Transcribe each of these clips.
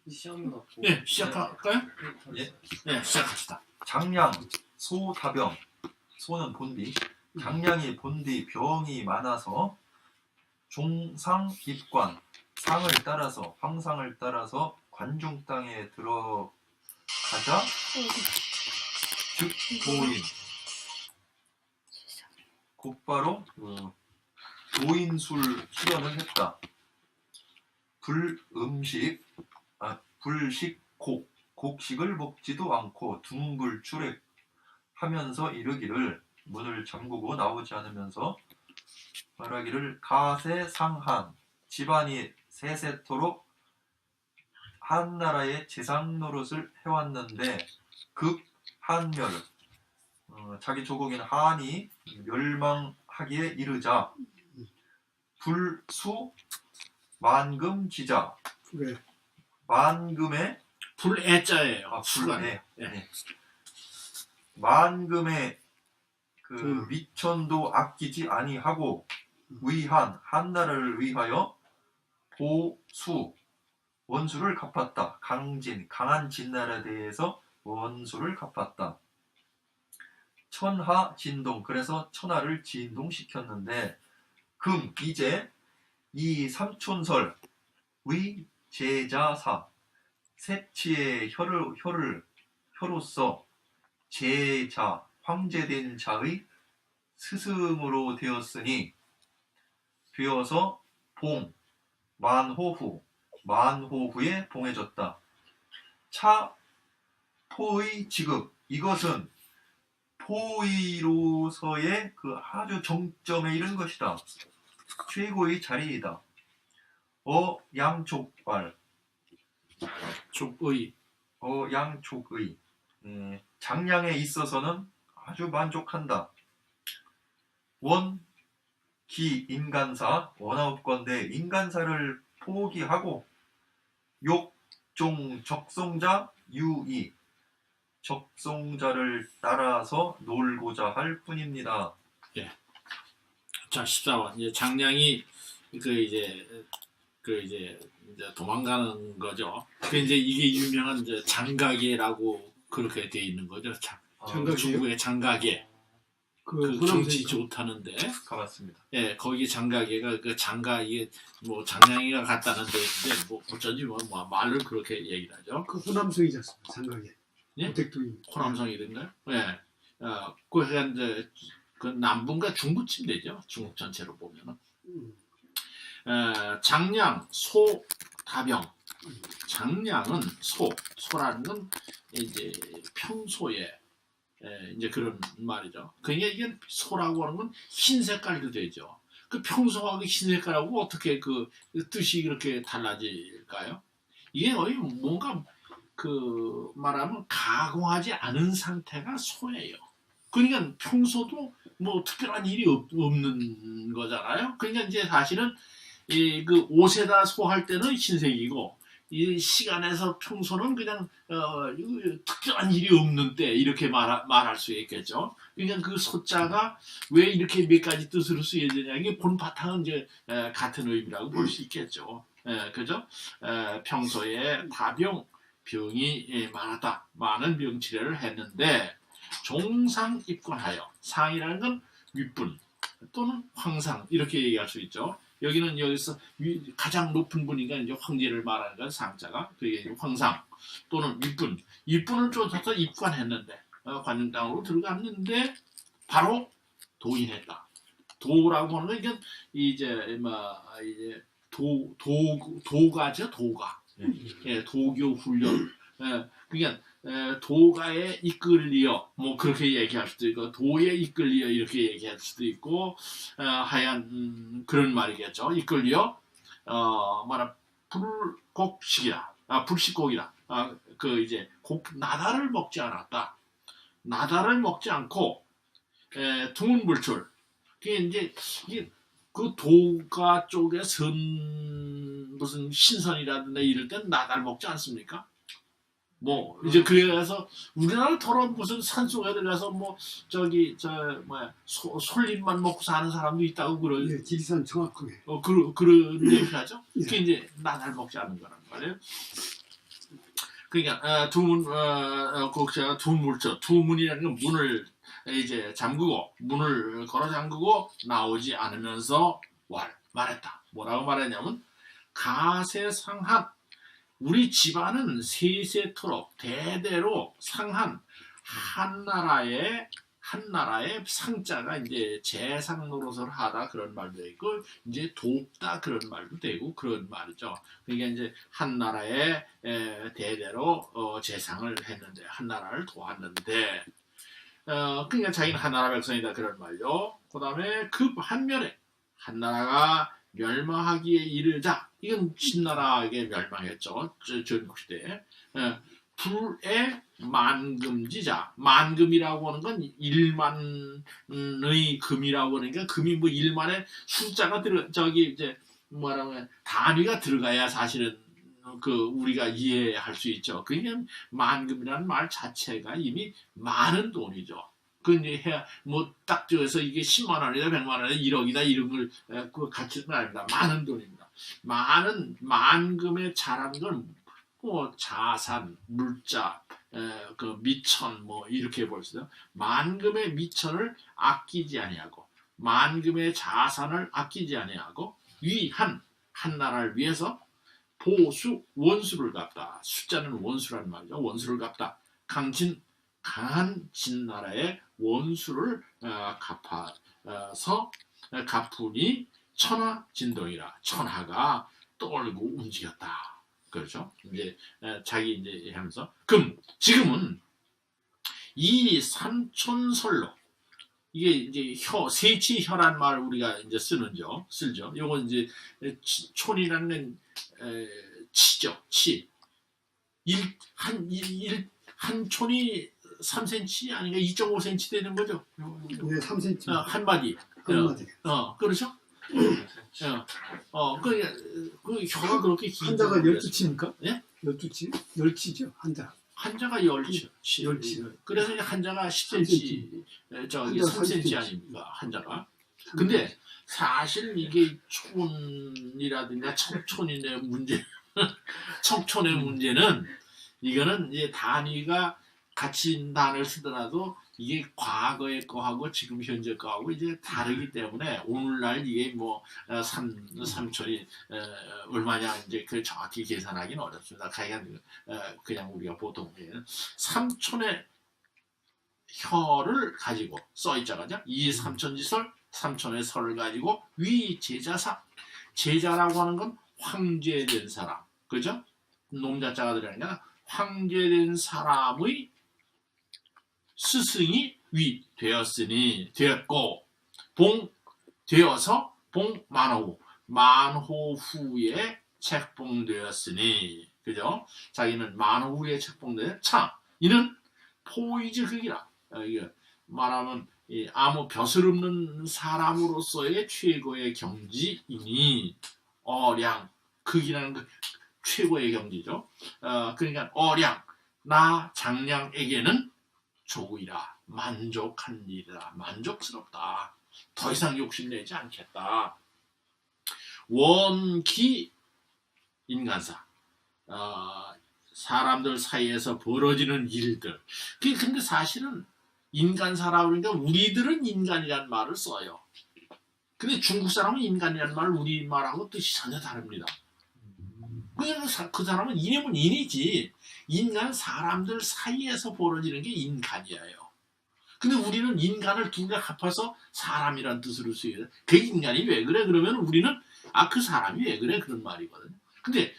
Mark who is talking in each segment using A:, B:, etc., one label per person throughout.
A: 시험 갖고.
B: 예, 시작할까요?
C: 예.
B: 네, 시작합시다.
C: 장량, 소다병, 소는 본디, 장량이 본디 병이 많아서 종상입관, 상을 따라서 황상을 따라서 관중 땅에 들어가자 즉 도인 곧바로 도인술 수련을 했다. 곡식을 먹지도 않고 둥불출액하면서 이르기를 문을 잠그고 나오지 않으면서 말하기를 가세상한 집안이 세세토록 한나라의 재상 노릇을 해왔는데 급 한멸 자기 조국인 한이 멸망하기에 이르자 불수 만금지자 만금의
B: 불애자예요.
C: 불애
B: 네.
C: 만금의 그 미천도 아끼지 아니하고 위한 한나라를 위하여 보수 원수를 갚았다. 강한 진나라에 대해서 원수를 갚았다. 천하 진동 그래서 천하를 진동시켰는데 금 이제 이 삼촌설 위 제자사 세치의 혀로서 제자 황제된 자의 스승으로 되어서 봉 만호후에 봉해졌다. 차 포의 지급 이것은 포의로서의 그 아주 정점에 이른 것이다. 최고의 자리이다. 양촉발 양촉의 장량에 있어서는 아주 만족한다. 원기 인간사 원하옵건대 인간사를 포기하고 욕종 적송자 유의 적송자를 따라서 놀고자 할 뿐입니다.
B: 예. 자, 14번. 이제 장량이 이제 도망가는 거죠. 이제 이게 유명한 이제 장가계라고 그렇게 돼 있는 거죠. 중국의 장가계. 그 경치 좋다는데.
C: 가봤습니다.
B: 예, 거기 장가계가 이게 뭐 장량이가 갔다는 데인데 뭐 어쩐지 말을 그렇게 얘기를 하죠.
D: 그 호남성이지 않습니까? 장가계.
B: 예?
D: 고택도인.
B: 호남성이든가요? 예. 그래서 이제 그 남부인가 중부쯤 되죠. 중국 전체로 보면은. 장량, 소, 다병. 장량은 소라는 건 이제 평소에 이제 그런 말이죠. 그러니까 이게 소라고 하는 건 흰 색깔도 되죠. 그 평소하고 흰 색깔하고 어떻게 그 뜻이 그렇게 달라질까요? 이게 거의 뭔가 그 말하면 가공하지 않은 상태가 소예요. 그러니까 평소도 뭐 특별한 일이 없는 거잖아요. 그러니까 이제 사실은 그 옷에다 소할 때는 흰색이고 이 시간에서 평소는 그냥 특별한 일이 없는 때 이렇게 말할 수 있겠죠. 그러니까 그 소자가 왜 이렇게 몇 가지 뜻으로 쓰여지냐 이게 본 바탕은 이제 같은 의미라고 볼 수 있겠죠. 그죠? 평소에 병이 많았다. 많은 병치레를 했는데 종상 입관하여 상이라는 건 윗분 또는 황상 이렇게 얘기할 수 있죠. 여기서 가장 높은 분이니까 이제 황제를 말하는 건 상자가 그게 황상 또는 윗분을 쫓아서 입관했는데 관중 땅으로 들어갔는데 바로 도인했다. 도라고 하는 건 이제 도가죠. 도교 훈련. 그러니까 도가에 이끌리어 뭐 그렇게 얘기할 수도 있고 도에 이끌리어 이렇게 얘기할 수도 있고 하얀 그런 말이겠죠. 이끌리어 말하 불식곡이라 그 이제 나다를 먹지 않았다. 나다를 먹지 않고 두문불출. 그게 이제 그 도가 쪽에 무슨 신선이라든가 이럴 땐 나다를 먹지 않습니까? 뭐 이제 그래서 우리나라 더러운 무슨 산속에 들어가서 뭐 저기 저 뭐야 솔잎만 먹고 사는 사람도 있다고 그런
D: 예, 지리산 정확하게.
B: 그런 얘기를 하죠.
D: 예.
B: 그게 이제 나날 먹지 않는 거란 말이에요. 그러니까 곡자가 두물죠. 두문이라는 건 문을 이제 잠그고 문을 걸어 잠그고 나오지 않으면서 말했다. 뭐라고 말했냐면 가세상한 우리 집안은 세세토록 대대로 상한 한나라의 상자가 이제 재상 노릇을 하다 그런 말도 있고 이제 돕다 그런 말도 되고 그런 말이죠. 그러니까 이제 한나라에 대대로 재상을 했는데 한나라를 도왔는데 그러니까 자기는 한나라 백성이다 그런 말이요. 그 다음에 그 반면에 한나라가 멸망하기에 이르자 이건 신나라에게 멸망했죠. 전국시대에 불의 만금지자 만금이라고 하는 건 1만의 금이라고 하는 게 금이 뭐 1만의 숫자가 저기 이제 뭐라고 해 단위가 들어가야 사실은 그 우리가 이해할 수 있죠. 그러니까 만금이라는 말 자체가 이미 많은 돈이죠. 그 이제 뭐 딱 저에서 이게 10만 원이다 100만 원이다 1억이다 이런 걸 그 가치는 아닙니다. 많은 돈입니다. 많은 만금에 잘한 건 뭐 자산, 물자, 그 미천 뭐 이렇게 볼 수 있어요. 만금의 미천을 아끼지 아니하고 만금의 자산을 아끼지 아니하고 한나라를 위해서 보수 원수를 갚다. 숫자는 원수란 말이죠. 원수를 갚다. 강한 진나라의 원수를 갚아서 갚으니 천하진동이라 천하가 떨고 움직였다. 그렇죠? 이제 자기 이제 하면서 지금은 이 삼촌설로 이게 이제 세치혀란 말 우리가 이제 쓸죠. 요거 이제 촌이라는 치죠. 치. 한 촌이 3cm 아닌가 2.5cm 되는 거죠.
D: 네, 3cm.
B: 한 마디.
D: 한마디.
B: 그렇죠? 그 혀가 그렇게 긴
D: 한자가 12치입니까?
B: 예?
D: 12치? 10치죠, 한자.
B: 한자가 10치. 그래서 한자가 10cm, 저기 3cm 아닙니까? 한자가. 근데 사실 이게 촌이라든가 척촌의 문제는 이거는 이제 단위가 같은 단어를 쓰더라도 이게 과거의 거하고 지금 현재 거하고 이제 다르기 때문에 오늘날 이게 뭐 삼촌이 얼마냐 이제 그 정확히 계산하기는 어렵습니다. 그냥 우리가 보통 삼촌의 혀를 가지고 써있자가죠. 이 삼천지설 삼촌의 설을 가지고 위 제자사 제자라고 하는 건 황제된 사람 그죠? 놈자자가 들어가니까 황제된 사람의 스승이 되었고 되어서 만호 후에 책봉되었으니 그죠? 자기는 만호 후에 책봉되 이는 포이즈 극이라 이게 말하면 아무 벼슬 없는 사람으로서의 최고의 경지이니 극이라는 그 최고의 경지죠. 그러니까 나 장량에게는 조이라 만족한 일이다. 만족스럽다. 더 이상 욕심내지 않겠다. 원기 인간사 사람들 사이에서 벌어지는 일들. 근데 사실은 인간사라고 그러니까 우리들은 인간이라는 말을 써요. 근데 중국 사람은 인간이라는 말을 우리말하고 뜻이 전혀 다릅니다. 그 사람은 인이면 인이지. 인간 사람들 사이에서 벌어지는 게 인간이에요. 근데 우리는 인간을 두 개 합해서 사람이란 뜻으로 쓰여요. 그 인간이 왜 그래? 그러면 우리는 그 사람이 왜 그래? 그런 말이거든요. 근데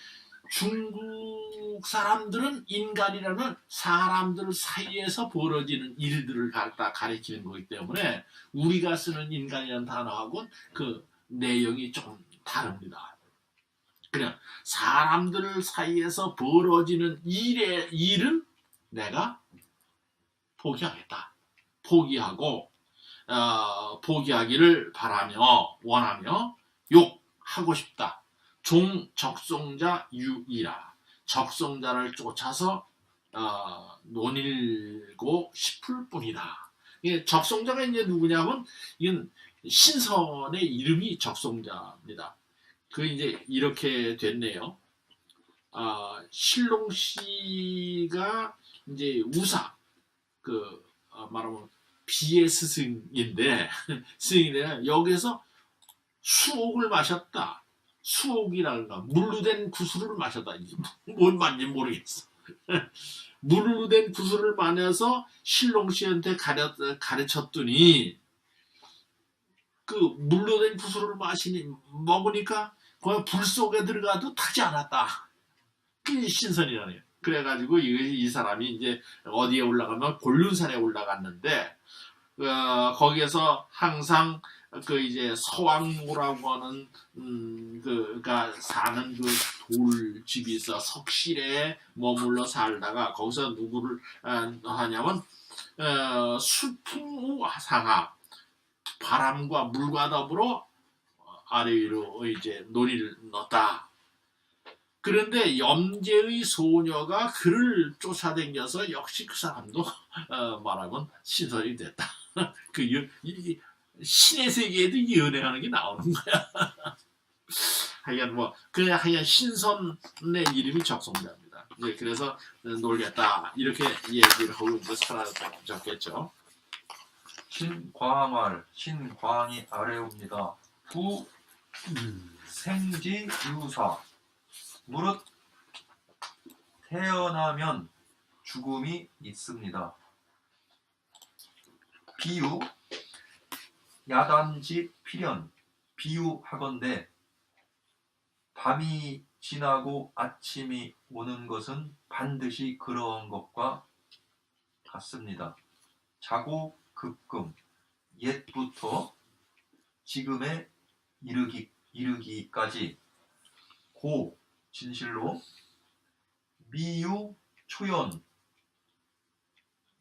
B: 중국 사람들은 인간이라는 사람들 사이에서 벌어지는 일들을 갖다 가리키는 거기 때문에 우리가 쓰는 인간이라는 단어하고는 그 내용이 조금 다릅니다. 그냥 사람들 사이에서 벌어지는 일은 내가 포기하겠다. 포기하기를 원하며 욕하고 싶다. 적성자 유이라 적성자를 쫓아서 논일고 싶을 뿐이다. 이게 적송자가 이제 누구냐면 이건 신선의 이름이 적송자입니다. 그 이제 이렇게 됐네요. 신롱씨가 이제 우사 말하면 비의 스승인데 스승인데 여기서 수옥을 마셨다. 수옥이랄까 물로 된 구슬을 마셨다. 뭔 말인지 모르겠어. 물로 된 구슬을 마셔서 신롱씨한테 가르쳤더니 그 물로 된 구슬을 먹으니까 거기 불 속에 들어가도 타지 않았다. 그게 신선이라네요. 그래가지고 이 사람이 이제 어디에 올라가면 곤륜산에 올라갔는데 거기에서 항상 그 이제 서왕모라고 하는 그가 사는 그 돌집이 있어 석실에 머물러 살다가 거기서 누구를 하냐면 수풍우상하 바람과 물과 더불어 아래 위로 이제 논의를 넣었다. 그런데 염제의 소녀가 그를 쫓아다녀서 역시 그 사람도 말하면 신선이 됐다. 그 신의 세계에도 연애하는 게 나오는 거야. 하여간 하여간 신선의 이름이 적송자입니다. 이제 그래서 놀겠다 이렇게 얘기를 하고 이제 사라졌겠죠.
C: 신광할 신광이 아래옵니다. 부 생지유사 무릇 태어나면 죽음이 있습니다. 비유 야단지 필연 비유하건대 밤이 지나고 아침이 오는 것은 반드시 그러한 것과 같습니다. 자고 급금 옛부터 지금에 이르기까지 고 진실로 미유 초연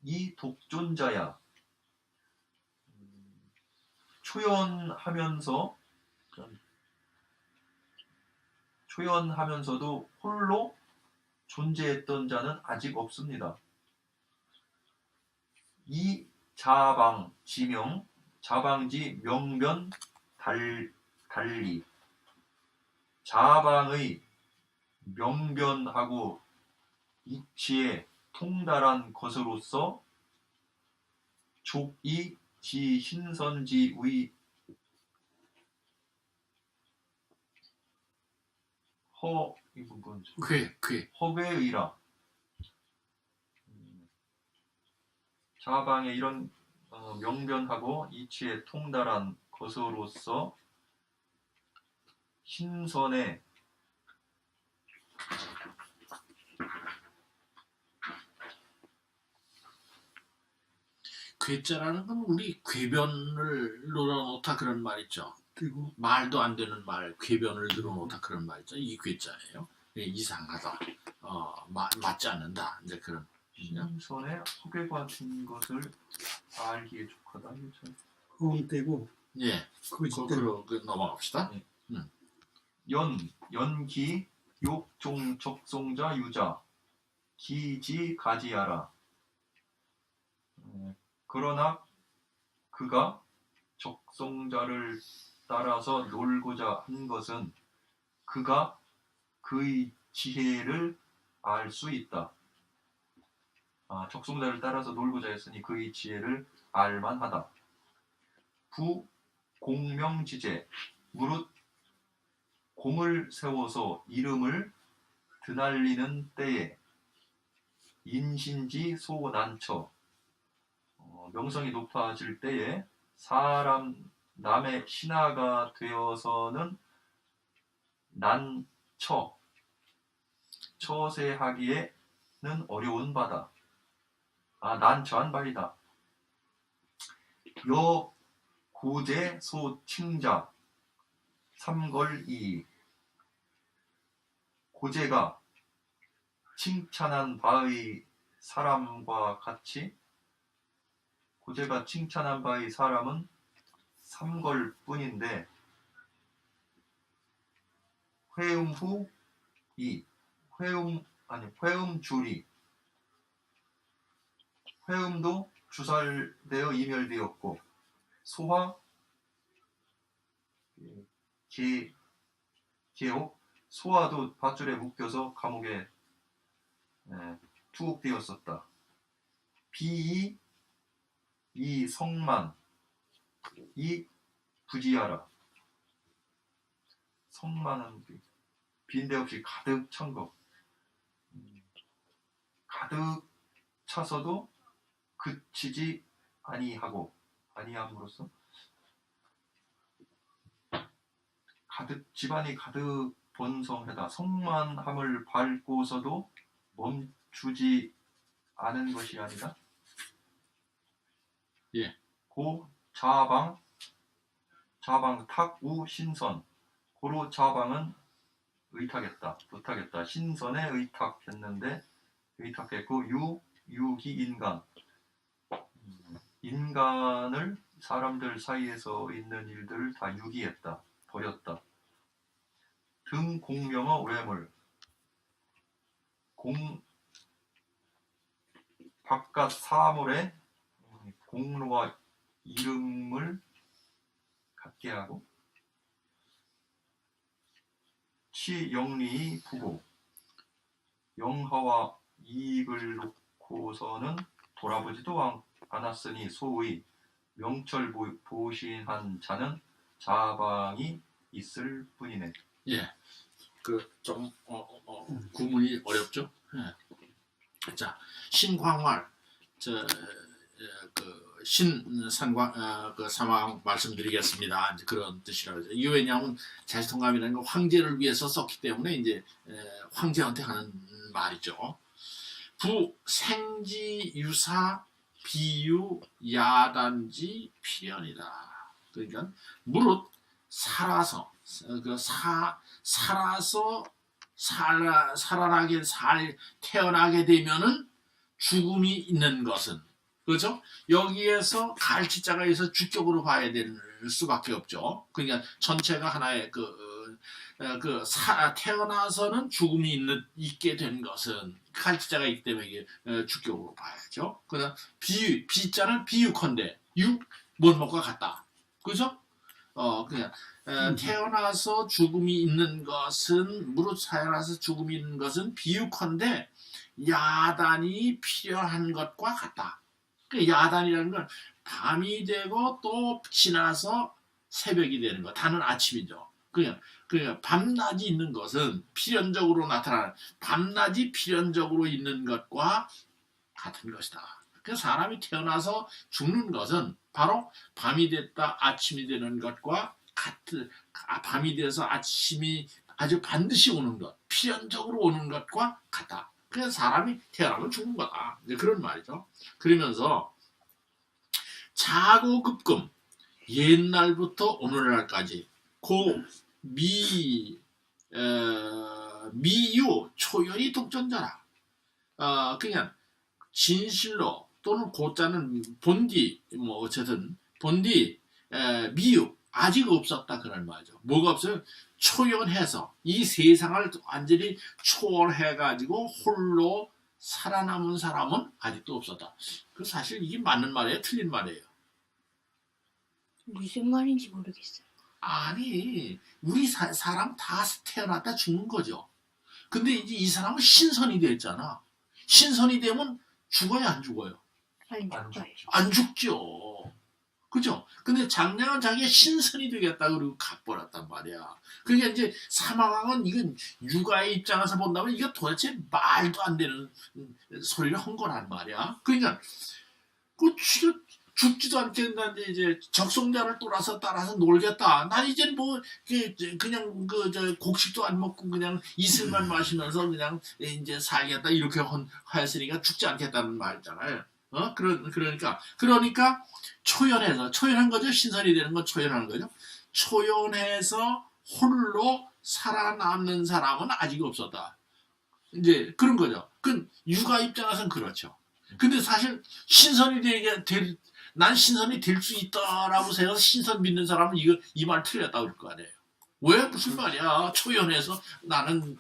C: 이 독존자야. 초연하면서도 홀로 존재했던 자는 아직 없습니다. 이 자방 지명 자방지 명변 달리 자방의 명변하고 이치에 통달한 것으로서 족이 지신선지의 허괴의라. 자방의 이런 명변하고 이치에 통달한 것으로서 신선의
B: 괴짜라는 건 우리 궤변을 늘어놓다 그런 말 있죠.
D: 그리고
B: 말도 안 되는 말, 궤변을 늘어놓다 그런 말 있죠. 이 괴짜예요. 이상하다. 맞지 않는다. 이제 그런.
C: 신선의 허괴 같은 것을 알기에 족하다.
D: 허황되고
B: 예.
D: 거짓대로
B: 넘어갑시다.
C: 연기 욕종 적송자 유자 기지 가지야라. 그러나 그가 적송자를 따라서 놀고자 한 것은 그가 그의 지혜를 알 수 있다. 적송자를 따라서 놀고자 했으니 그의 지혜를 알만하다. 부 공명지제 무릇 공을 세워서 이름을 드날리는 때에 인신지 소난처 명성이 높아질 때에 남의 신하가 되어서는 처세하기에는 어려운 바다. 난처한 바이다. 여 고제 소칭자 삼걸이 고제가 칭찬한 바의 사람과 같이 고제가 칭찬한 바의 사람은 삼걸뿐인데 회음줄이 회음도 주살되어 이멸되었고 소화 계옥 소화도 밧줄에 묶여서 감옥에 투옥되었었다. 비이 이 성만 이 부지하라. 성만은 빈데없이 가득 찬 것. 가득 차서도 그치지 아니하고 아니함으로써 가득 집안이 가득 번성하다. 성만함을 밟고서도 멈추지 않은 것이 아니라
B: 예.
C: 고 자방 탁우 신선 고로 자방은 의탁했다. 부탁했다. 신선에 의탁했는데 의탁했고 유기 인간 인간을 사람들 사이에서 있는 일들을 다 유기했다. 버렸다. 등 공명어 외물 바깥 사물에 공로와 이름을 갖게 하고 치영리 부고 영화와 이익을 놓고서는 돌아보지도 않았으니 소의 명철 보신한 자는 자방이 있을 뿐이네.
B: 예. 그 좀 구문이 어렵죠. 예. 자, 신광활 그 신상광 그 사망 말씀드리겠습니다. 이제 그런 뜻이라고 하죠. 이게 왜냐하면 자시통감이라는 건 황제를 위해서 썼기 때문에 이제 황제한테 하는 말이죠. 부 생지 유사 비유 야단지 필연이다. 그러니까 무릇 살아서 태어나게 되면은 죽음이 있는 것은 그렇죠? 여기에서 갈치자가 있어 주격으로 봐야 될 수밖에 없죠. 그러니까 전체가 하나의 태어나서는 죽음이 있게 된 것은 갈치자가 있기 때문에 이게 주격으로 봐야죠. 그다음 비자는 비유컨대 뭔 것과 같다. 그죠? 그냥 태어나서 죽음이 있는 것은 무릇 태어나서 죽음이 있는 것은 비유컨대 야단이 필요한 것과 같다. 그 야단이라는 건 밤이 되고 또 지나서 새벽이 되는 것. 단은 아침이죠. 그냥 밤낮이 있는 것은 필연적으로 나타나는 밤낮이 필연적으로 있는 것과 같은 것이다. 그래서 사람이 태어나서 죽는 것은 바로 밤이 됐다 아침이 되는 것과 같은 밤이 돼서 아침이 아주 반드시 오는 것, 필연적으로 오는 것과 같다. 그래서 사람이 태어나면 죽는 거다. 이제 그런 말이죠. 그러면서 자고급금 옛날부터 오늘날까지 미유 초연이 독전자라. 그냥 진실로 또는 고자는 본디 어쨌든 본디 미유 아직 없었다 그런 말이죠. 뭐가 없어요? 초연해서 이 세상을 완전히 초월해가지고 홀로 살아남은 사람은 아직도 없었다. 그 사실 이게 맞는 말이에요? 틀린 말이에요?
E: 무슨 말인지 모르겠어요.
B: 아니 우리 사람 다 태어났다 죽는 거죠. 근데 이제 이 사람은 신선이 됐잖아. 신선이 되면 죽어요 안 죽어요?
E: 안
C: 안
E: 죽어요.
C: 죽죠.
B: 안 죽죠. 그죠? 근데 장량은 자기가 신선이 되겠다 그러고 갚버렸단 말이야. 그러니까 이제 사망왕은 이건 육아의 입장에서 본다면 이게 도대체 말도 안 되는 소리를 한 거란 말이야. 그러니까 죽지도 않겠는데 이제 적성자를 따라서 놀겠다. 난 이제 뭐 그냥 곡식도 안 먹고 그냥 이슬만 마시면서 그냥 이제 살겠다 이렇게 하였으니까 죽지 않겠다는 말이잖아요. 그러니까 초연한 거죠. 신선이 되는 건 초연하는 거죠. 초연해서 홀로 살아남는 사람은 아직 없었다. 이제 그런 거죠. 그 육아 입장에서는 그렇죠. 근데 사실 난 신선이 될 수 있다라고 생각해서 신선 믿는 사람은 이 말 틀렸다고 그럴 거 아니에요. 왜 무슨 말이야? 초연해서 나는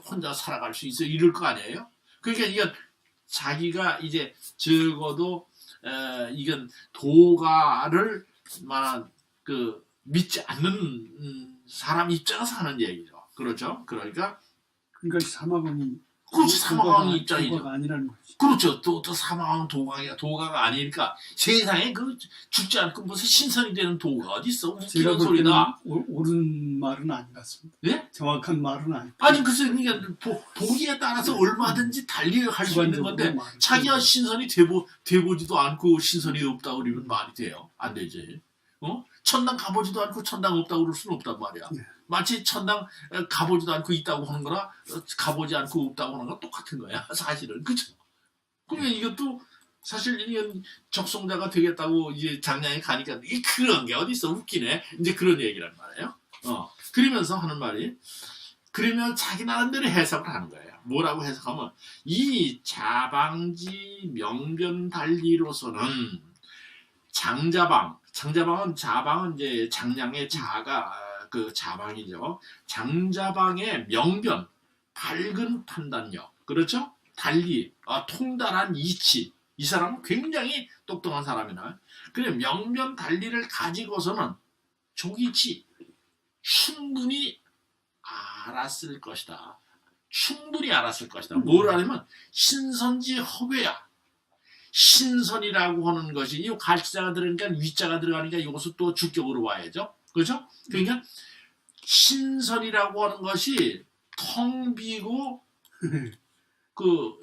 B: 혼자 살아갈 수 있어 이럴 거 아니에요? 그러니까 이건 자기가 이제 적어도 이건 도가를 말한 그 믿지 않는 사람 입장에서 하는 얘기죠. 그렇죠? 그러니까
D: 사마왕이
B: 그렇지 사마왕 입장이죠.
D: 도가가 아니라는 거지.
B: 그렇죠. 또 사마왕 도가가 아니니까 세상에 그 죽지 않고 무슨 신선이 되는 도가 어디 있어?
D: 제가
B: 웃기는
D: 볼 때는
B: 소리다.
D: 옳은 말은 아닌 것 같습니다.
B: 예?
D: 정확한 말은 아니.
B: 아니 글쎄 그러니까 보기에 따라서 얼마든지 달리 할 수 있는 건데 자기가 신선이 돼보지도 않고 신선이 없다고 그러면 말이 돼요? 안 되지. 천당 가보지도 않고 천당 없다고 그럴 수는 없단 말이야.
D: 네.
B: 마치 천당 가보지도 않고 있다고 하는 거나 가보지 않고 없다고 하는 거 똑같은 거야. 사실은. 그죠? 그러니까 이것도 사실 이건 적성자가 되겠다고 이제 장량에 가니까 그런 게 어디 있어 웃기네. 이제 그런 얘기란 말이에요. 그러면서 하는 말이 그러면 자기 나름대로 해석을 하는 거예요. 뭐라고 해석하면 이 자방지 명변달리로서는 장자방은 이제 장량의 자가 그 자방이죠. 장자방의 명변, 밝은 판단력, 그렇죠? 달리, 통달한 이치. 이 사람은 굉장히 똑똑한 사람이나 그래 명변 달리를 가지고서는 조기치 충분히 알았을 것이다. 충분히 알았을 것이다. 뭐라냐면 신선지 허괴야. 신선이라고 하는 것이 이 갈자가 들어가니까 위자가 들어가니까 이것을 또 주격으로 봐야죠. 그렇죠? 그러니까 신선이라고 하는 것이 텅 비고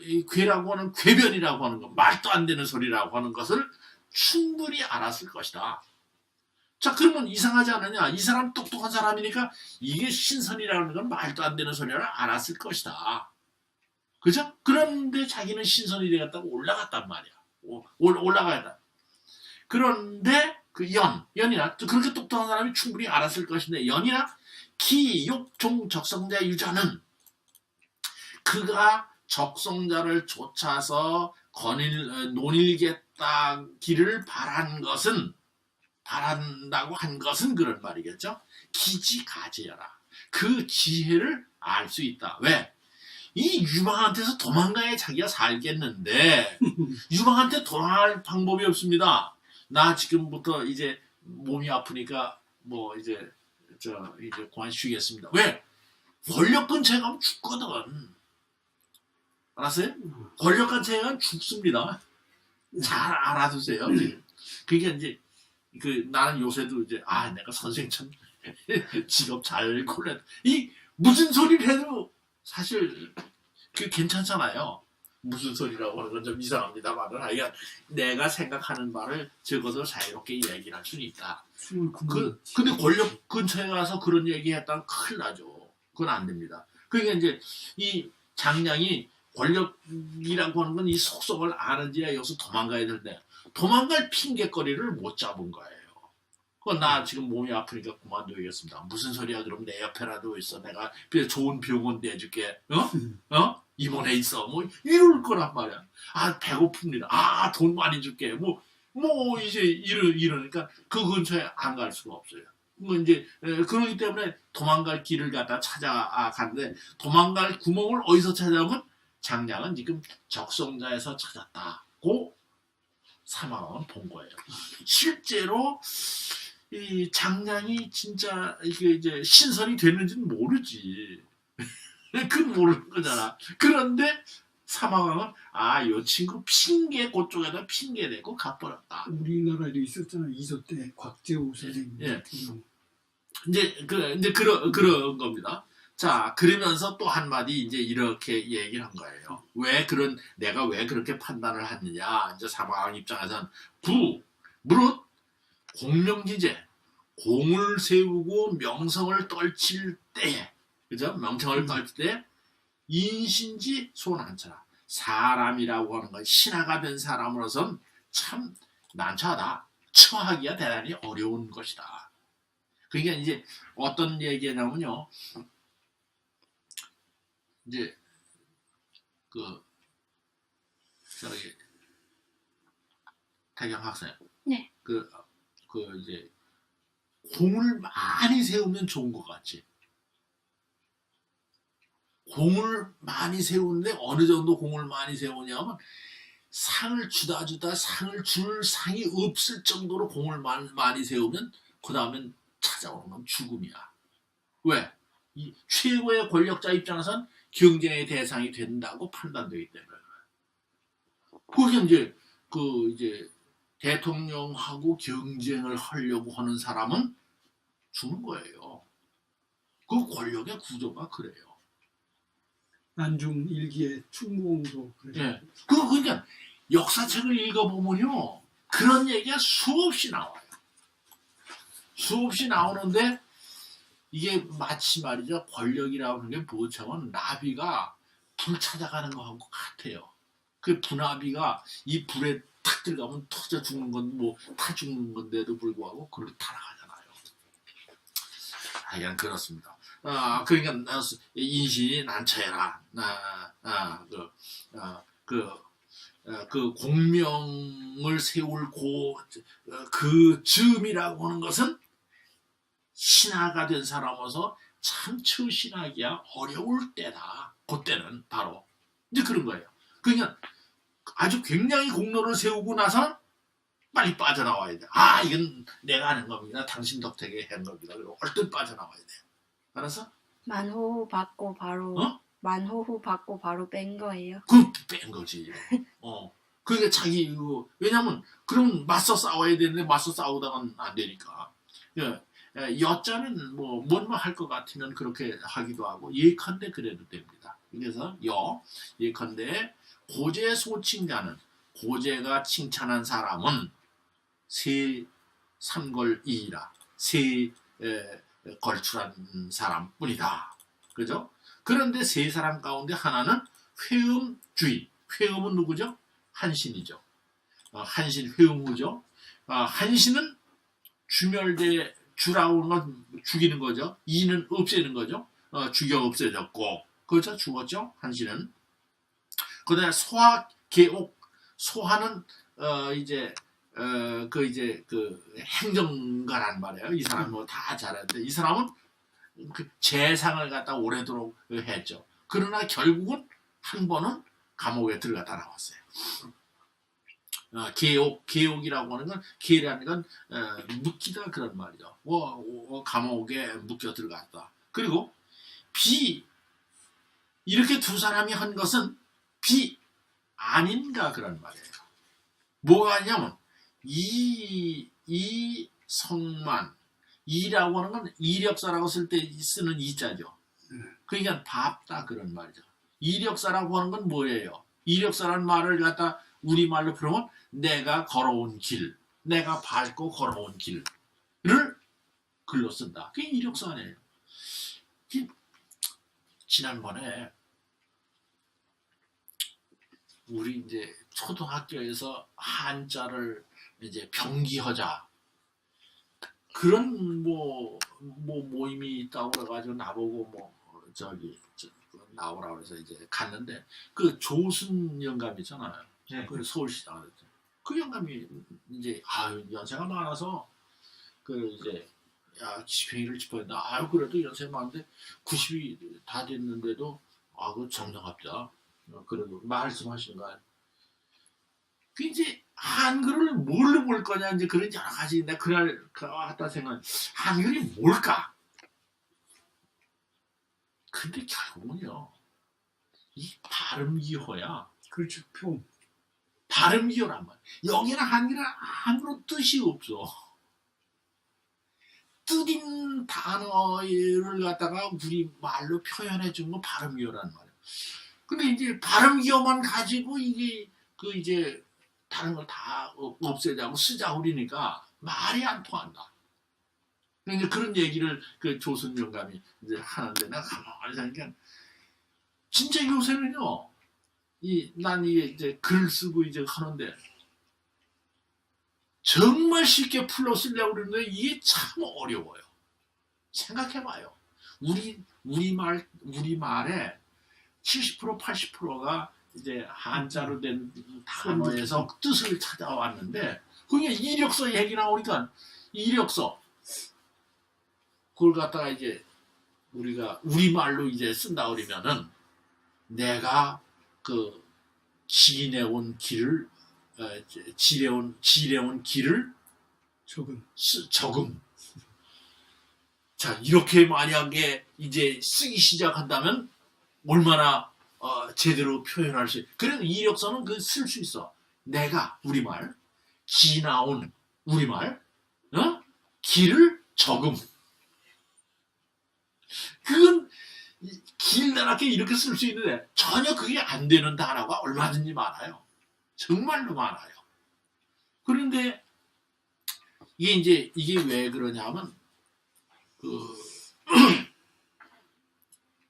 B: 이 괴라고 하는 괴변이라고 하는 것, 말도 안 되는 소리라고 하는 것을 충분히 알았을 것이다. 자, 그러면 이상하지 않느냐? 이 사람 똑똑한 사람이니까 이게 신선이라는 건 말도 안 되는 소리를 알았을 것이다. 그죠? 그런데 자기는 신선이 되겠다고 올라갔단 말이야. 올라가야. 그런데 그 연이나 그렇게 똑똑한 사람이 충분히 알았을 것인데 연이나 기욕종 적성자 유저는 그가 적성자를 쫓아서 논일겠다기를 바란다고 한 것은 그런 말이겠죠. 기지가지여라. 그 지혜를 알 수 있다. 왜? 이 유방한테서 도망가야 자기가 살겠는데 유방한테 도망갈 방법이 없습니다. 나 지금부터 이제 몸이 아프니까 뭐 이제 그만 쉬겠습니다. 왜? 권력 근처에 가면 죽거든. 알았어요? 권력 근처에 가면 죽습니다. 잘 알아두세요. 그게 이제 나는 요새도 이제 내가 선생 참 직업 잘 골라. 이 무슨 소리를 해도 사실 괜찮잖아요. 무슨 소리라고 하는 건 좀 이상합니다만은 하여간 내가 생각하는 말을 적어서 자유롭게 얘기를 할 수는 있다. 근데 권력 근처에 가서 그런 얘기했다면 큰일 나죠. 그건 안 됩니다. 그러니까 이제 이 장량이 권력이라고 하는 건 이 속성을 아는지야 여기서 도망가야 되는데 도망갈 핑계거리를 못 잡은 거예요. 나 지금 몸이 아프니까 그만둬야겠습니다. 무슨 소리야? 그럼 내 옆에라도 있어. 내가 좋은 병원 내줄게. 입원해 있어. 뭐 이럴 거란 말이야. 배고픕니다. 돈 많이 줄게. 뭐 이제 이러니까 그 근처에 안 갈 수가 없어요. 이제 그러기 때문에 도망갈 길을 갖다 찾아가는데 도망갈 구멍을 어디서 찾아오면 장량은 지금 적성자에서 찾았다고 사망은 본 거예요. 실제로 이 장량이 진짜 이게 이제 신선이 되는지는 모르지. 그건 모르는 거잖아. 그런데 사망왕은 이 친구 핑계 그쪽에다 핑계 대고 가버렸다.
D: 우리나라에도 있었잖아. 이소 때 곽재우 선생님.
B: 예. 이제 그런 겁니다. 자, 그러면서 또 한마디 이제 이렇게 얘기를 한 거예요. 내가 왜 그렇게 판단을 했느냐. 이제 사망왕 입장에서는 무릇 공명지제, 공을 세우고 명성을 떨칠 때, 그죠? 명성을 떨칠 때, 인신지 소난처라. 사람이라고 하는 건 신하가 된 사람으로선 참 난처하다. 처하기가 대단히 어려운 것이다. 그러니까 이제 어떤 얘기냐면요. 이제, 태경 학생.
E: 네.
B: 이제, 공을 많이 세우면 좋은 것 같지. 공을 많이 세우는데 어느 정도 공을 많이 세우냐면 상을 주다 상을 줄 상이 없을 정도로 공을 많이 세우면 그 다음엔 찾아오는 건 죽음이야. 왜? 이 최고의 권력자 입장에선 경쟁의 대상이 된다고 판단되기 때문에. 그게 이제 대통령하고 경쟁을 하려고 하는 사람은 죽는 거예요. 그 권력의 구조가 그래요.
D: 난중 일기에 충무공도 그래요.
B: 예. 그러니까 역사책을 읽어보면요. 그런 얘기가 수없이 나와요. 수없이 나오는데 이게 마치 말이죠. 권력이라고 하는 게 뭐냐면 나비가 불 찾아가는 거하고 같아요. 그 분화비가 이 불에 탁 들어가면 터져 죽는 건 뭐 타 죽는 건데도 불구하고 그걸 타나가잖아요. 그냥 그렇습니다. 그러니까 인신이 난처해라. 그 공명을 세울 그 즈음이라고 하는 것은 신하가 된 사람으로서 참 처신하기야 어려울 때다. 그때는 바로 이제 그런 거예요. 그러니까 아주 굉장히 공로를 세우고 나서 빨리 빠져나와야 돼. 이건 내가 하는 겁니다. 당신 덕택에 한 겁니다. 그리고 얼른 빠져나와야 돼요. 알았어?
E: 만호후 받고 바로 만호후 받고 바로 뺀 거예요.
B: 그 뺀 거지. 그러니까 자기 왜냐면 그러면 맞서 싸워야 되는데 맞서 싸우다가는 안 되니까. 여자는 뭔 말 할 것 같으면 그렇게 하기도 하고 예컨대 그래도 됩니다. 그래서 예컨대 고제 소칭자는 고제가 칭찬한 사람은 세 삼걸이라 세 걸출한 사람뿐이다. 그죠? 그런데 세 사람 가운데 하나는 회음주의. 회음은 누구죠? 한신이죠. 한신 회음후죠. 한신은 주멸대 주라고 하는 건 죽이는 거죠. 이는 없애는 거죠. 죽여 없애졌고 그렇죠? 죽었죠. 한신은. 그다음에 소하 계옥. 소하는 그 행정가란 말이에요. 이 사람 뭐 다 잘했는데 이 사람은 그 재상을 갖다 오래도록 했죠. 그러나 결국은 한 번은 감옥에 들어갔다 나왔어요. 계옥이라고 하는 건 계라는 건 묶이다 그런 말이죠. 감옥에 묶여 들어갔다. 그리고 비 이렇게 두 사람이 한 것은 비 아닌가 그런 말이에요. 뭐가 아니냐면 이 성만 이라고 하는 건 이력사라고 쓸 때 쓰는 이자죠. 그러니까 밥다 그런 말이죠. 이력사라고 하는 건 뭐예요? 이력사라는 말을 갖다 우리말로 풀으면 내가 걸어온 길, 내가 밟고 걸어온 길을 글로 쓴다. 그게 이력서 아니에요. 지난번에 우리 이제 초등학교에서 한자를 이제 병기하자 그런 모임이 있다고 그래가지고 나보고 나오라고 해서 이제 갔는데 그 조순 영감 있잖아요.
C: 네.
B: 그 서울시장 그 영감이 이제 연세가 많아서 그 이제 집행위를 짚어야 그래도 연세 많은데 90이 다 됐는데도 그 정정합자 그래도 말씀하시는 거야. 그 이제 한글을 뭘로 볼 거냐 이제 그런 여러 가지 내가 그날 왔다 생각 한글이 뭘까? 근데 결국은요 이 발음기호야.
D: 그렇죠. 표.
B: 발음기호란 말. 여기는 한글은 아무런 뜻이 없어. 뜻인 단어를 갖다가 우리 말로 표현해 준 거 발음기호란 말이야. 근데 이제 발음기호만 가지고 이게 이제 다른 걸 다 없애자고 쓰자고 그러니까 말이 안 통한다. 이제 그런 얘기를 그 조순 영감이 이제 하는데 내가 가만히 생각하니까 진짜 요새는요 난 이게 이제 글 쓰고 이제 하는데 정말 쉽게 풀로 쓰려고 그러는데 이게 참 어려워요. 생각해봐요. 우리 말에 70% 80%가 이제 한자로 된 단어에서 뜻을 찾아왔는데 그게 이력서 얘기 나오니까 이력서 그걸 갖다가 이제 우리가 우리말로 이제 쓴다 그러면은 내가 그 지내온 길을 지내온 길을
D: 조금
B: 적음. 자, 이렇게 만약에 이제 쓰기 시작한다면 얼마나 제대로 표현할 수 있어. 그래도 이력서는 그 쓸 수 있어. 내가 우리말 지나온 우리말 길을 적음. 그건 길다랗게 이렇게 쓸 수 있는데 전혀 그게 안 되는 단어가 얼마든지 많아요. 정말로 많아요. 그런데 이게 왜 그러냐면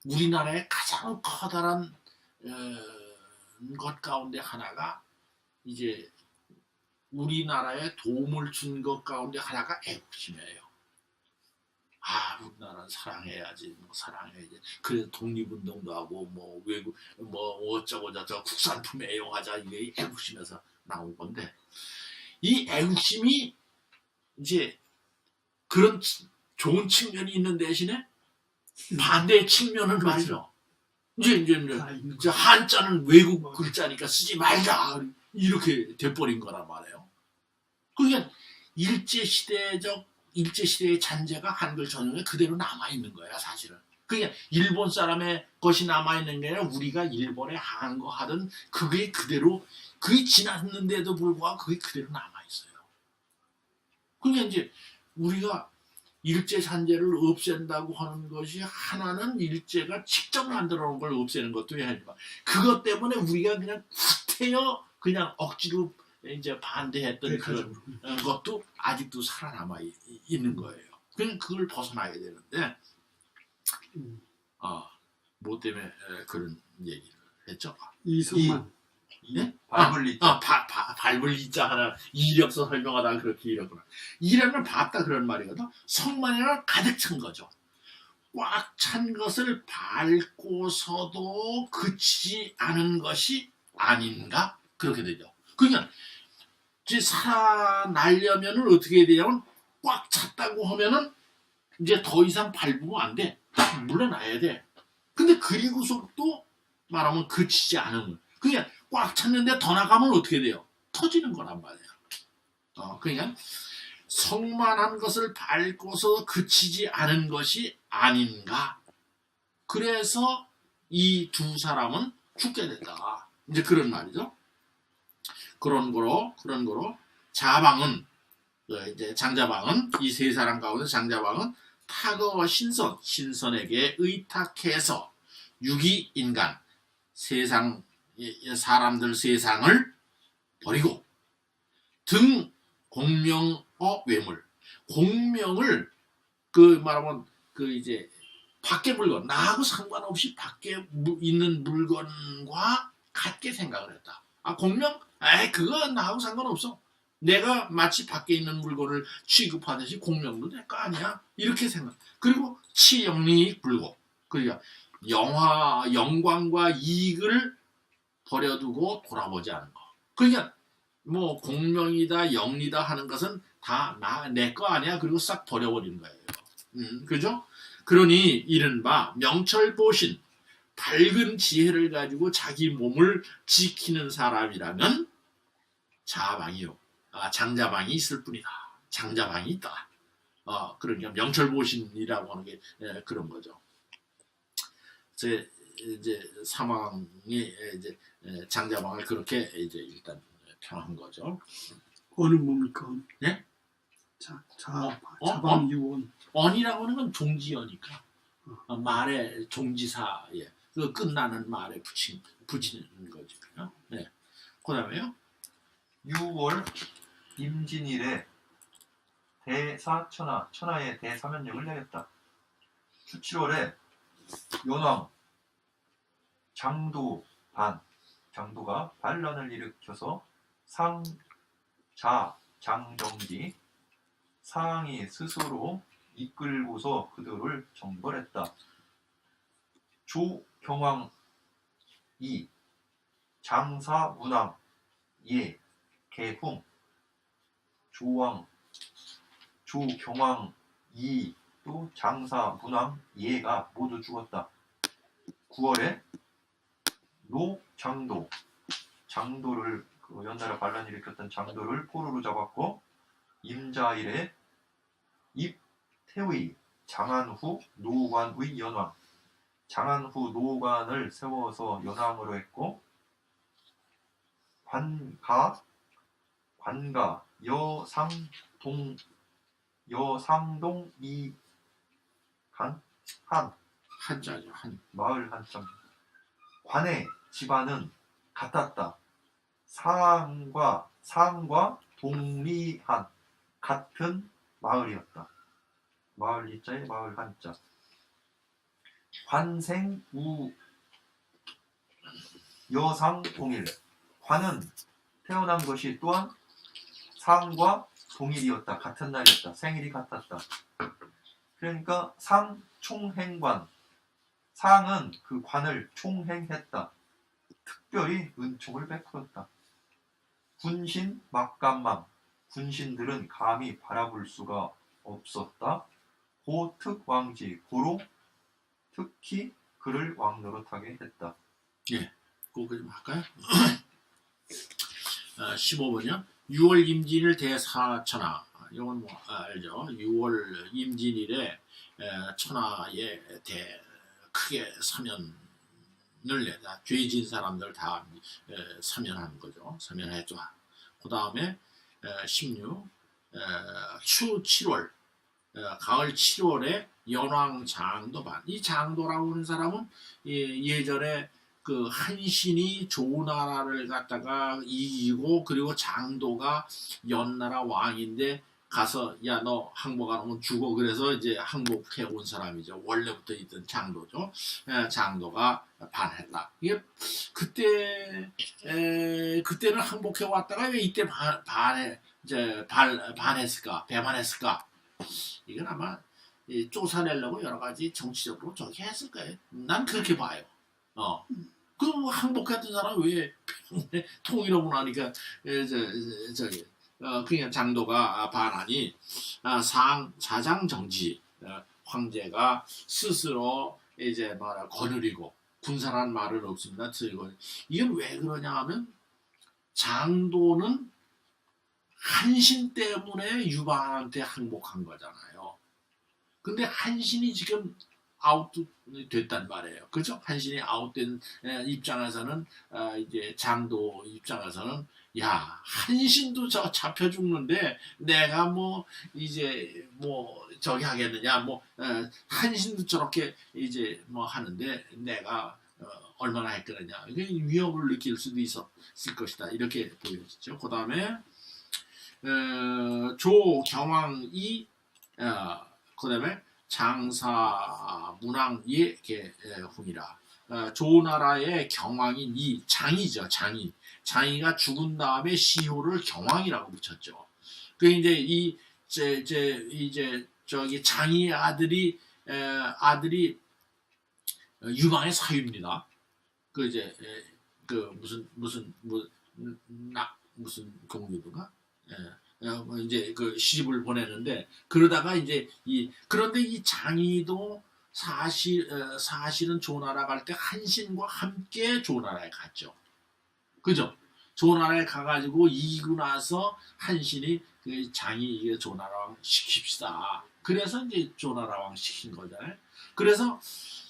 B: 우리나라의 가장 커다란 것 가운데 하나가 이제 우리나라에 도움을 준 것 가운데 하나가 애국심이에요. 아, 우리나라는 사랑해야지, 사랑해야지. 그래서 독립운동도 하고, 외국, 어쩌고저쩌고 국산품 애용하자, 이게 애국심에서 나온 건데, 이 애국심이 이제 그런 좋은 측면이 있는 대신에 반대의 측면은 말이죠. 이제 한자는 외국 글자니까 쓰지 말자, 이렇게 돼버린 거란 말이에요. 그러니까 일제시대의 잔재가 한글 전역에 그대로 남아있는 거야, 사실은. 그러니까 일본 사람의 것이 남아있는 게 아니라 우리가 일본에 항거하던 그게 그대로, 그게 지났는데도 불구하고 그게 그대로 남아있어요. 그러니까 이제 우리가 일제 잔재를 없앤다고 하는 것이 하나는 일제가 직접 만들어 놓은 걸 없애는 것도 아니지만 그것 때문에 우리가 그냥 후퇴어 그냥 억지로 이제 반대했던 그런 것도 아직도 살아남아 있는 거예요. 그냥 그걸 벗어나야 되는데 뭐 때문에 그런 얘기를 했죠?
D: 이승만.
B: 네?
C: 밟을 이자.
B: 밟을 이자 하나 이력서 설명하다가 그렇게 이랬구나. 이라는 밟다 그런 말이거든. 성만이랑 가득 찬 거죠. 꽉 찬 것을 밟고서도 그치지 않은 것이 아닌가? 그렇게 되죠. 그러니까 이제 살아나려면 어떻게 해야 되냐면 꽉 찼다고 하면은 이제 더 이상 밟으면 안 돼. 딱 물러나야 돼. 근데 그리고서 또 말하면 그치지 않은. 그러니까 꽉 찼는데 더 나가면 어떻게 돼요? 터지는 거란 말이에요. 그러니까 성만한 것을 밟고서 그치지 않은 것이 아닌가. 그래서 이 두 사람은 죽게 됐다. 이제 그런 말이죠. 그런 거로 자방은 이제 장자방은 이 세 사람 가운데 장자방은 타거와 신선에게 의탁해서 유기 인간 사람들 세상을 버리고 등 공명어 외물 공명을 말하면 이제 밖에 물건 나하고 상관없이 밖에 있는 물건과 같게 생각을 했다. 공명? 그거 나하고 상관없어. 내가 마치 밖에 있는 물건을 취급하듯이 공명도 내 거 아니야. 이렇게 생각. 그리고 치영리 불고. 그러니까 영광과 이익을 버려두고 돌아보지 않은 거. 그러니까 뭐 공명이다 영리다 하는 것은 다 내 거 아니야. 그리고 싹 버려버리는 거예요. 그죠? 그러니 이른바 명철보신 밝은 지혜를 가지고 자기 몸을 지키는 사람이라면 자방이요. 장자방이 있을 뿐이다. 장자방이 있다. 그러니까 명철보신이라고 하는 게 그런 거죠. 이제 사망이 이제 장자방을 그렇게 이제 일단 평한 거죠.
D: 언은 뭡니까?
B: 네?
D: 자방 유언.
B: 언이라고 하는 건 종지어니까 말의 종지사에 그 끝나는 말에 붙이는 거죠. 네. 그다음에요.
C: 6월 임진일에 천하에 대사면령을 내렸다. 7월에 연왕 장도가 반란을 일으켜서 장정기 상이 스스로 이끌고서 그들을 정벌했다. 조경왕 이 장사문왕 예 개훈 조경왕 이 또 장사문왕 예가 모두 죽었다. 9월에 노장도, 장도를 그 연나라 반란을 일으켰던 장도를 포로로 잡았고, 임자일에 입태의 장안후 노관의 연왕, 장안후 노관을 세워서 연왕으로 했고, 관가 여상동 이간 한
B: 한자죠. 한.
C: 마을 한참. 관의 집안은 같았다. 상과 동리한 같은 마을이었다. 마을 이자에 마을 한자. 관생우 여상 동일. 관은 태어난 것이 또한 상과 동일이었다. 같은 날이었다. 생일이 같았다. 그러니까 상총행관. 상은 그 관을 총행했다. 특별히 은총을 베풀었다. 군신 막감망. 군신들은 감히 바라볼 수가 없었다. 고특왕지. 고로 특히 그를 왕노릇하게 했다.
B: 예, 그거 좀 할까요? 15번이요. 6월 임진일 대사천하. 이건 뭐 알죠. 6월 임진일에 천하에 크게 사면을 내다. 죄진 사람들 다 사면하는 거죠. 사면해줘. 그 다음에 16 추 7월 가을 7월에 연왕 장도반. 이 장도라고 하는 사람은 예전에 그 한신이 조나라를 갖다가 이기고, 그리고 장도가 연나라 왕인데 가서 야 너 항복 안 오면 죽어, 그래서 이제 항복해 온 사람이죠. 원래부터 있던 장도죠. 장도가 반했다. 이게 그때는 항복해 왔다가 왜 이때 반했을까, 배반했을까? 이건 아마 쫓아내려고 여러 가지 정치적으로 저기 했을 거예요. 난 그렇게 봐요. 그 항복했던 사람 왜 통일하고 나니까 그냥 장도가 반하니 사장 정지, 황제가 스스로 이제 거느리고 군사란 말은 없습니다. 이건 왜 그러냐 하면 장도는 한신 때문에 유방한테 항복한 거잖아요. 근데 한신이 지금 아웃됐단 말이에요. 그죠? 한신이 아웃된 입장에서는 이제 장도 입장에서는 야, 한신도 잡혀 죽는데 내가 뭐 이제 뭐 저기 하겠느냐, 뭐 한신도 저렇게 이제 뭐 하는데 내가 얼마나 했겠느냐, 이게 위협을 느낄 수도 있었을 것이다, 이렇게 보여지죠. 그 다음에 조경왕이 그 다음에 장사 문왕의 훈이라. 조나라의 경왕인 이 장이죠. 장이가 죽은 다음에 시호를 경왕이라고 붙였죠. 그 이제 이제 저기 장이의 아들이 유방의 사유입니다. 그 이제 그 무슨 공주인가? 이제 그 시집을 보내는데, 그러다가 이제 그런데 이 장이도 사실은 조나라 갈 때 한신과 함께 조나라에 갔죠. 그죠? 조나라에 가가지고 이기고 나서 한신이 그 장이 조나라 왕 시킵시다. 그래서 이제 조나라 왕 시킨 거잖아요. 그래서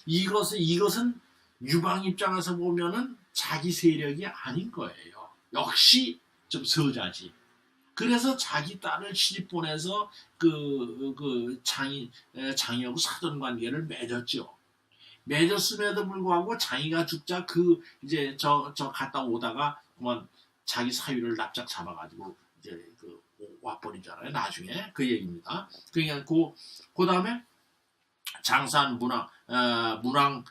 B: 이것은 유방 입장에서 보면은 자기 세력이 아닌 거예요. 역시 좀 서자지. 그래서 자기 딸을 시집 보내서 장이하고 사돈 관계를 맺었죠. 맺었음에도 불구하고 장이가 죽자 이제 저 갔다 오다가 그만 자기 사위를 납작 잡아가지고 이제 와버리잖아요. 나중에 그 얘기입니다. 그러니까 그 다음에 장산 문왕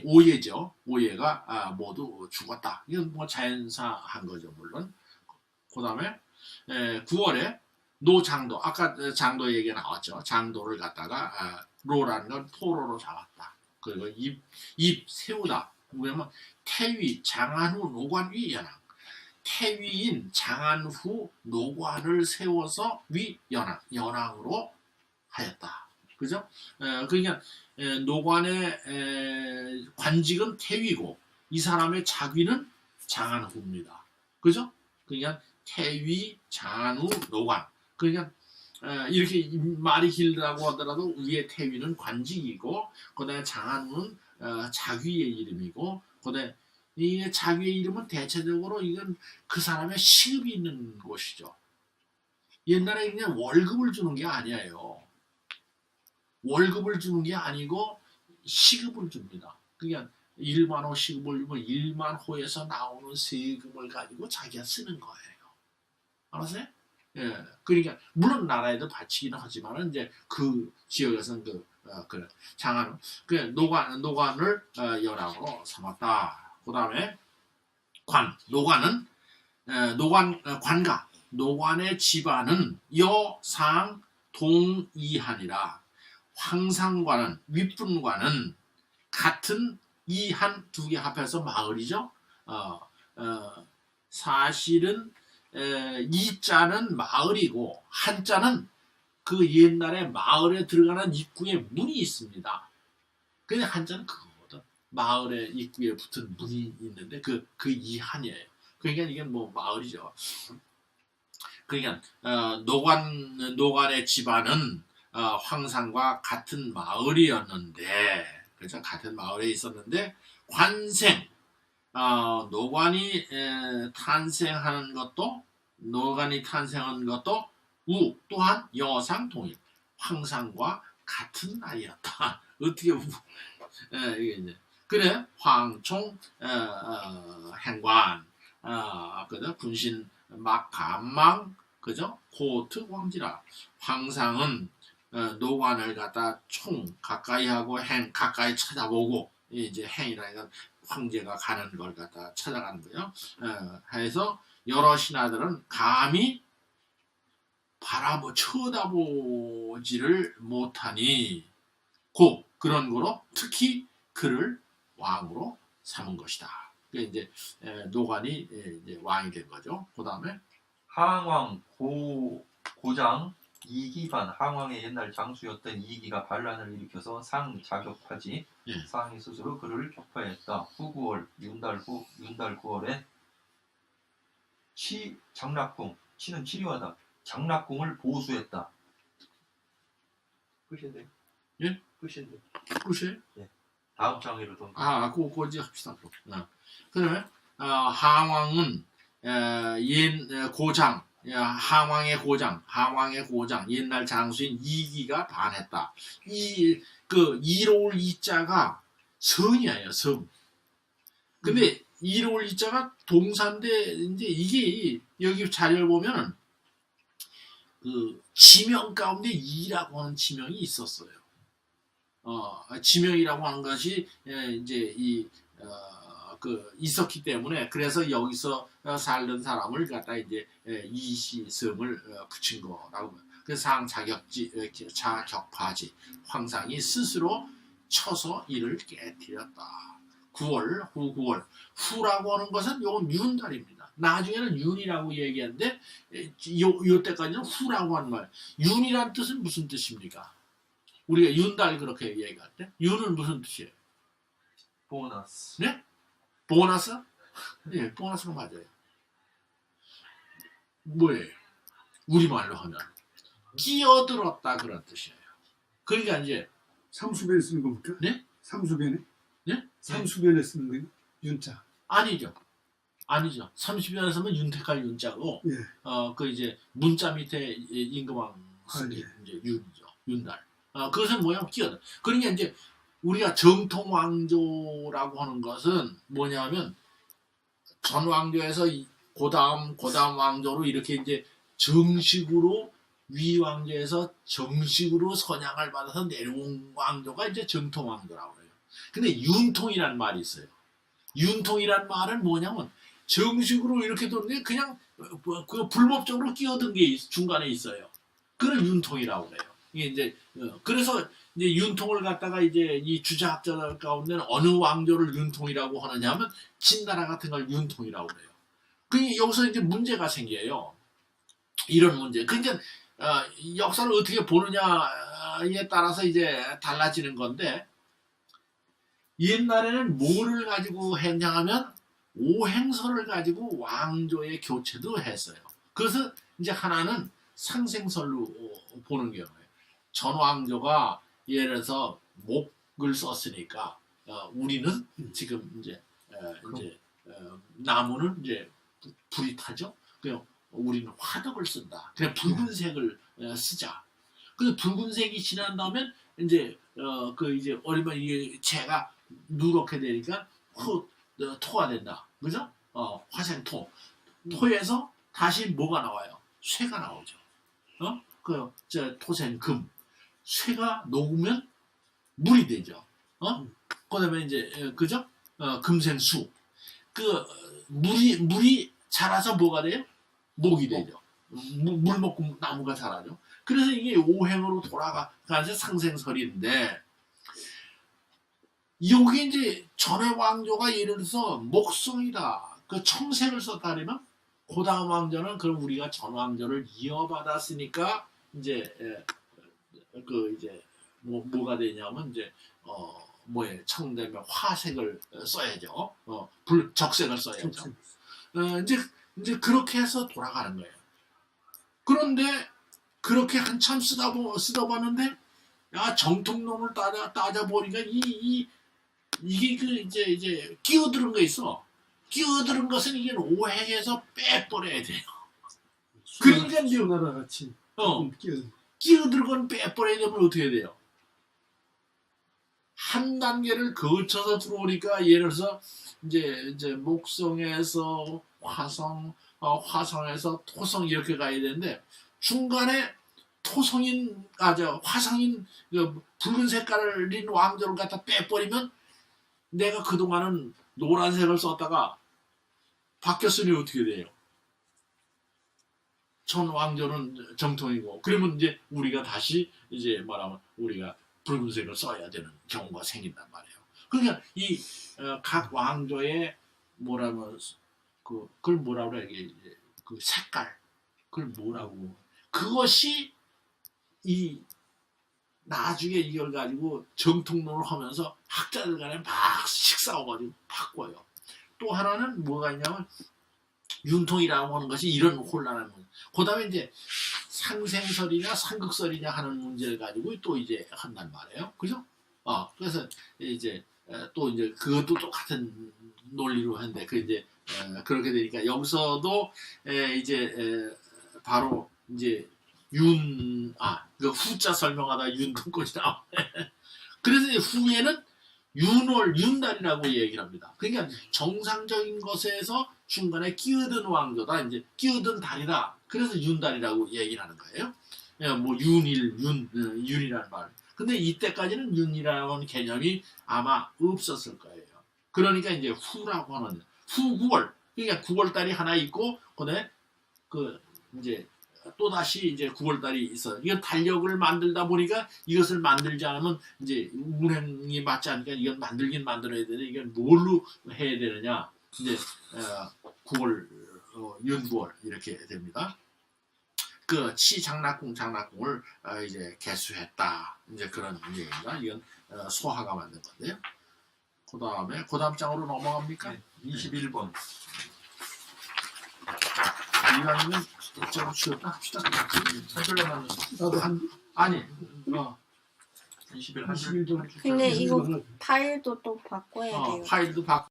B: 오예죠. 오예가 모두 죽었다. 이건 뭐 자연사한 거죠, 물론. 그 다음에 9월에 노장도, 아까 장도 얘기가 나왔죠. 장도를 갖다가 로라는 건 포로로 잡았다. 그리고 입 세우다. 뭐냐면 태위 장안후 노관위 연왕. 태위인 장안후 노관을 세워서 위 연왕으로 하였다. 그죠? 그러니까 노관의 관직은 태위고 이 사람의 자귀는 장안후입니다. 그죠? 그러니까 태위, 장안후, 노관. 그러니까 이렇게 말이 길다고 하더라도 위에 태위는 관직이고 그다음에 장안후는 자귀의 이름이고 그다음에 이 자귀의 이름은 대체적으로 이건 그 사람의 시급이 있는 곳이죠. 옛날에 그냥 월급을 주는 게 아니에요. 월급을 주는 게 아니고 시급을 줍니다. 그러니까 1만호 시급을 주면 1만호에서 나오는 세금을 가지고 자기가 쓰는 거예요. 알았어요? 예. 그러니까 물론 나라에도 바치기는 하지만 이제 그 지역에서는 그 장안 그 노관을 연합으로 삼았다. 그다음에 노관은 관가 노관의 집안은 여상 동이한이라 황상과는 윗분과는 같은 이한 두 개 합해서 마을이죠. 사실은 이자는 마을이고 한자는 그 옛날에 마을에 들어가는 입구에 문이 있습니다. 근데 한자는 그거거든. 마을의 입구에 붙은 문이 있는데 그 이한이에요. 그러니까 이게 뭐 마을이죠. 그러니까 노관의 집안은 황상과 같은 마을이었는데, 그렇죠? 같은 마을에 있었는데 관생 노관이 탄생한 것도 우 또한 여상 동일 황상과 같은 나이였다. 어떻게 이게 이제 그래 황총 행관 그죠 분신 막감망 그죠 호트 왕지라 황상은 노관을 갖다 총 가까이 하고 행 가까이 찾아보고 이제 행이라는 황제가 가는 걸 갖다 찾아가는 거예요. 해서 여러 신하들은 감히 쳐다보지를 못하니 그런 거로 특히 그를 왕으로 삼은 것이다. 이제 노관이 이제 왕이 된 거죠. 그 다음에
C: 하왕 고장 이기반 항왕의 옛날 장수였던 이기가 반란을 일으켜서 상 자격하지 상이 스스로 그를 격파했다. 후구월 윤달 9월에 장락궁 치는 치료하다 장락궁을 보수했다. 끝인데?
B: 예?
C: 끝인데.
B: 끝이에요?
C: 예. 다음 장으로 좀.
B: 그거 이제 합시다. 그러면 항왕은 고장 항왕의 고장 옛날 장수인 이기가 반했다. 이로울 이자가 성이에요. 성. 근데 이로울 이자가 동사인데 이제 이게 여기 자료를 보면은 그 지명 가운데 이라고 하는 지명이 있었어요. 지명이라고 하는 것이 이제 있었기 때문에 그래서 여기서 살던 사람을 갖다 이제 이시성을 붙인 거라고. 그래서 자격파지 황상이 스스로 쳐서 이를 깨뜨렸다. 9월 후라고 하는 것은 요건 윤달입니다. 나중에는 윤이라고 얘기하는데 요때까지는 후라고 하는 말. 윤이란 뜻은 무슨 뜻입니까? 우리가 윤달 그렇게 얘기할 때 윤은 무슨 뜻이에요?
C: 보너스.
B: 네? 보너스? 네, 보너스가 맞아요. 뭐예요? 우리말로 하면 끼어들었다 그런 뜻이에요. 그러니까 이제
D: 삼수변에 쓰는 겁니까?
B: 네?
D: 삼수변에?
B: 네?
D: 삼수변에 쓰는 거예요? 윤자.
B: 아니죠. 30년에 쓰면 윤택할 윤자고
D: 예.
B: 그 이제 문자 밑에 임금왕 쓰기 이제 윤이죠. 윤달. 그것은 뭐냐면 끼어들. 그러니까 이제 우리가 정통 왕조라고 하는 것은 뭐냐면 전 왕조에서 고다음 왕조로 이렇게 이제 정식으로 위 왕조에서 정식으로 선양을 받아서 내려온 왕조가 이제 정통 왕조라고 해요. 근데 윤통이라는 말이 있어요. 윤통이라는 말은 뭐냐면 정식으로 이렇게 도는데 그냥 그 불법적으로 끼어든 게 중간에 있어요. 그걸 윤통이라고 해요. 이게 이제 그래서 이제 윤통을 갖다가 이제 이 주자학자들 가운데는 어느 왕조를 윤통이라고 하느냐면 진나라 같은 걸 윤통이라고 해요. 그 여기서 이제 문제가 생겨요. 이런 문제. 그러니까 역사를 어떻게 보느냐에 따라서 이제 달라지는 건데 옛날에는 뭐를 가지고 했냐 하면 오행설을 가지고 왕조의 교체도 했어요. 그래서 이제 하나는 상생설로 보는 경우예요. 전 왕조가 예를 들어서 목을 썼으니까 우리는 지금 이제 나무는 이제 불이 타죠. 그냥 우리는 화덕을 쓴다. 그냥 붉은색을 쓰자. 그 붉은색이 지난 다음에 이제 이제 얼마 이게 재가 누렇게 되니까 토가 된다. 그죠? 화생토. 토에서 다시 뭐가 나와요? 쇠가 나오죠. 토생금. 쇠가 녹으면 물이 되죠. 그다음에 이제 그죠? 금생수. 물이 자라서 뭐가 돼요? 목이 되죠. 물 먹고 나무가 자라죠. 그래서 이게 오행으로 돌아가서 상생설인데, 여기 이제 전의 왕조가 예를 들어서 목성이다, 그 청색을 썼다 그러면 그 다음 왕조는 그럼 우리가 전 왕조를 이어받았으니까 이제 이제 뭐가 되냐면 이제 청되면 화색을 써야죠. 적색을 써야죠. 이제 그렇게 해서 돌아가는 거예요. 그런데 그렇게 한참 쓰다 봤는데, 야, 정통론을 따져보니까 이게 이제 끼어드는 거 있어. 끼어드는 것은 이게 오행에서 빼버려야 돼요. 그러니까 이제
D: 수나라 같이
B: 끼어들건 빼버려야 되면 어떻게 돼요? 한 단계를 거쳐서 들어오니까 예를 들어서 이제 목성에서 화성, 화성에서 토성 이렇게 가야 되는데, 중간에 화성인 붉은 색깔인 왕조를 갖다 빼버리면 내가 그동안은 노란색을 썼다가 바뀌었으니 어떻게 돼요? 전 왕조는 정통이고, 그러면 이제 우리가 다시 이제 말하면 우리가 붉은색을 써야 되는 경우가 생긴단 말이에요. 그러니까 이 각 왕조의 뭐라면 그걸 뭐라고 그래, 이게 그 색깔, 그걸 뭐라고, 그것이 이 나중에 이걸 가지고 정통론을 하면서 학자들 간에 막 식싸워가지고 바꿔요. 또 하나는 뭐가 있냐면 윤통이라고 하는 것이 이런 혼란한 문제. 그 다음에 이제 상생설이냐 상극설이냐 하는 문제를 가지고 또 이제 한단 말이에요. 그죠? 그래서 이제 또 이제 그것도 똑같은 논리로 하는데, 이제 그렇게 되니까 여기서도 이제 바로 이제 그 후자 설명하다 윤통권이 나오네. 그래서 이제 후에는 윤달이라고 얘기를 합니다. 그러니까 정상적인 것에서 중간에 끼어든 왕조다, 이제 끼어든 달이다. 그래서 윤달이라고 얘기를 하는 거예요. 뭐 윤이라는 말. 근데 이때까지는 윤이라는 개념이 아마 없었을 거예요. 그러니까 이제 후라고 하는, 후 9월. 그러니까 9월달이 하나 있고, 그다음에 이제 또다시 이제 9월달이 있어. 이건 달력을 만들다 보니까 이것을 만들지 않으면 이제 운행이 맞지 않으니까 이건 만들긴 만들어야 되는데, 이건 뭘로 해야 되느냐. 이제 9월, 윤9월 이렇게 됩니다. 장락궁을 이제 개수했다. 이제 그런 얘기입니다. 이건 소하가 만든 건데요. 그 다음 장으로 넘어갑니까?
C: 네, 21번.
B: 이왕이면 좀 쉬었다 합시다.
C: 한줄로만
D: 나도
B: 아니
C: 21
D: 21번.
E: 근데 이거 파일도 또 바꿔야 돼요.
B: 파일도 바꿔.